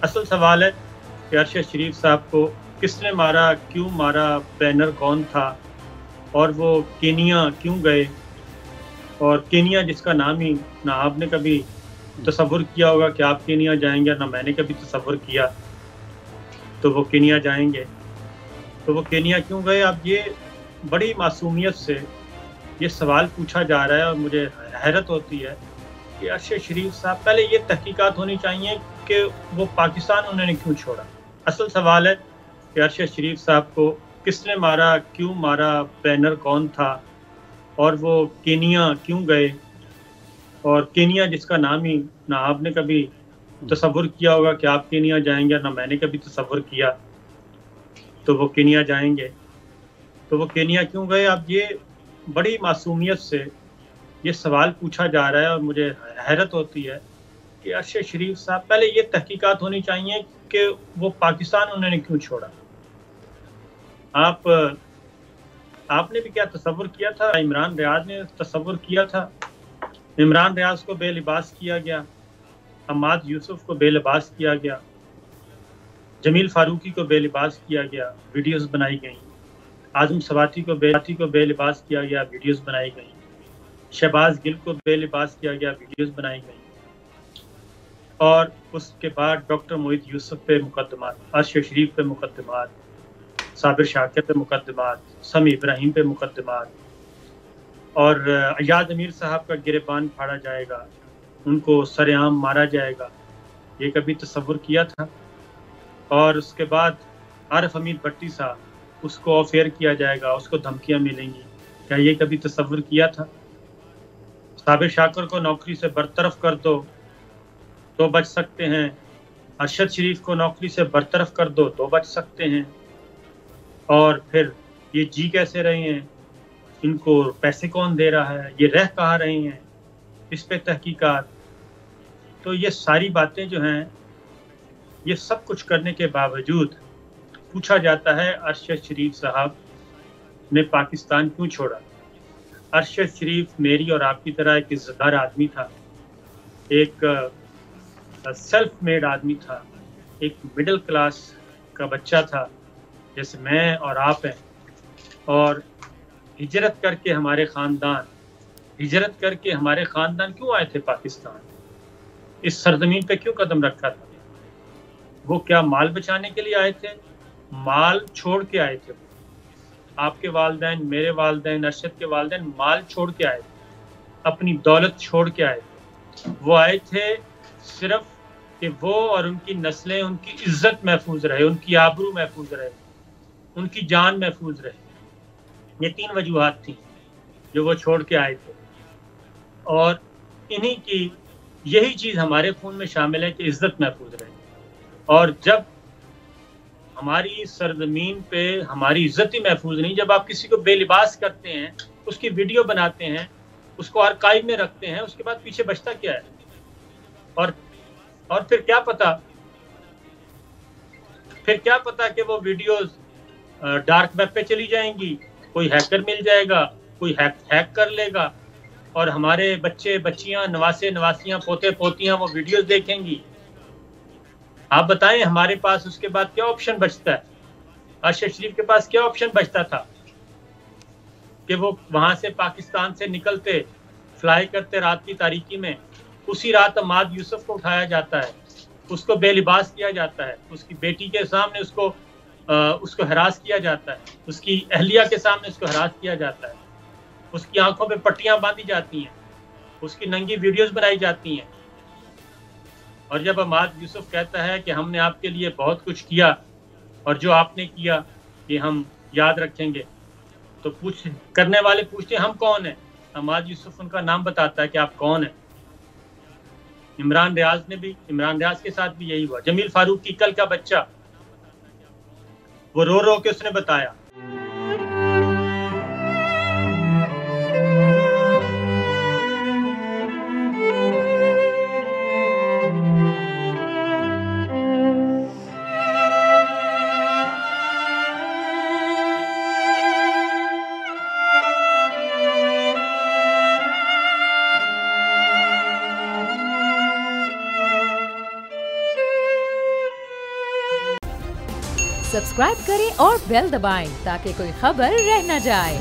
असल सवाल है कि अरशद शरीफ साहब को किसने मारा, क्यों मारा, बैनर कौन था और वो केनिया क्यों गए। और केनिया जिसका नाम ही ना आपने कभी तसव्वुर किया होगा कि आप केनिया जाएंगे, ना मैंने कभी तसव्वुर किया तो वो केनिया जाएंगे। तो वो केनिया क्यों गए, अब ये बड़ी मासूमियत से ये सवाल पूछा जा रहा है और मुझे हैरत होती है कि अरशद शरीफ साहब, पहले ये तहकीकात होनी चाहिए कि वो पाकिस्तान उन्होंने क्यों छोड़ा। असल सवाल है कि अरशद शरीफ साहब को किसने मारा, क्यों मारा, बैनर कौन था और वो केनिया क्यों गए। और केनिया जिसका नाम ही ना आपने कभी तसव्वुर किया होगा कि आप केनिया जाएंगे, ना मैंने कभी तसव्वुर किया तो वो केनिया जाएंगे। तो वो केनिया क्यों गए, अब ये बड़ी मासूमियत से ये सवाल पूछा जा रहा है और मुझे हैरत होती है कि अरशद शरीफ साहब, पहले ये तहकीकात होनी चाहिए कि वो पाकिस्तान उन्होंने क्यों छोड़ा। आप आपने भी क्या तसव्वुर किया था, इमरान रियाज ने तसव्वुर किया था, इमरान रियाज को बेलिबास किया गया, हमाद यूसुफ को बेलिबास किया गया, जमील फारूकी को बेलिबास किया गया, वीडियोस बनाई गई, आजम सवाती को बेलिबास किया गया, वीडियोस बनाई गई, शहबाज गिल को बेलिबास किया गया, वीडियोस बनाई गई। और उसके बाद डॉक्टर मोहित यूसुफ पे मुकदमात, अरशद शरीफ पे मुकदमात, साबिर शाकिर पे मुकदमात, समी इब्राहिम पे मुकदमात, और अयाज अमीर साहब का गिरेबान फाड़ा जाएगा, उनको सरेआम मारा जाएगा। ये कभी तसव्वुर किया था? और उसके बाद आरिफ हमीद भट्टी साहब, उसको ऑफ एयर किया जाएगा, उसको धमकियां मिलेंगी, क्या ये कभी तसव्वुर किया था? साबिर शाकिर को नौकरी से बरतरफ कर दो तो बच सकते हैं, अरशद शरीफ को नौकरी से बरतरफ कर दो तो बच सकते हैं। और फिर ये जी कैसे रहे हैं, इनको पैसे कौन दे रहा है, ये रह कहाँ रहे हैं, इस पे तहकीकात। तो ये सारी बातें जो हैं, ये सब कुछ करने के बावजूद पूछा जाता है अरशद शरीफ साहब ने पाकिस्तान क्यों छोड़ा। अरशद शरीफ मेरी और आपकी तरह एक इज्जतदार आदमी था, एक सेल्फ मेड आदमी था, एक मिडिल क्लास का बच्चा था जैसे मैं और आप हैं। और हिजरत करके हमारे खानदान क्यों आए थे पाकिस्तान, इस सरजमीन पे क्यों कदम रखा था। वो क्या माल बचाने के लिए आए थे? माल छोड़ के आए थे। आपके वालदैन, मेरे वालदैन, अरशद के वालदैन माल छोड़ के आए थे, अपनी दौलत छोड़ के आए थे। वो आए थे सिर्फ कि वो और उनकी नस्लें, उनकी इज्जत महफूज रहे, उनकी आबरू महफूज रहे, उनकी जान महफूज रहे। ये 3 वजूहात थी जो वो छोड़ के आए थे। और इन्हीं की यही चीज हमारे खून में शामिल है कि इज्जत महफूज रहे। और जब हमारी सरजमीन पे हमारी इज्जत ही महफूज नहीं, जब आप किसी को बेलिबास करते हैं, उसकी वीडियो बनाते हैं, उसको आर्काइव में रखते हैं, उसके बाद पीछे बचता क्या है? और और फिर क्या पता कि वो वीडियोस डार्क वेब पे चली जाएंगी, कोई हैकर मिल जाएगा, कोई हैक कर लेगा और हमारे बच्चे बच्चियां, नवासे नवासियां, पोते पोतियां वो वीडियोस देखेंगी। आप बताएं हमारे पास उसके बाद क्या ऑप्शन बचता है? अरशद शरीफ के पास क्या ऑप्शन बचता था कि वो वहां से पाकिस्तान से निकलते, फ्लाई करते रात की तारीकी में, उसी रात अमाद यूसुफ को उठाया जाता है, उसको बेलिबास किया जाता है, उसकी बेटी के सामने उसको हरास किया जाता है, उसकी अहलिया के सामने उसको हरास किया जाता है, उसकी आंखों पे पट्टियां बांधी जाती हैं, उसकी नंगी वीडियोस बनाई जाती हैं। और जब अमाद यूसुफ कहता है कि हमने आपके लिए बहुत कुछ किया और जो आपने किया ये हम याद रखेंगे, तो करने वाले पूछते हैं हम कौन है। अमाद यूसुफ उनका नाम बताता है कि आप कौन है। इमरान रियाज के साथ भी यही हुआ। जमील फारूक की कल का बच्चा, वो रो रो के उसने बताया। सब्सक्राइब करें और बेल दबाएं ताकि कोई खबर रह न जाए।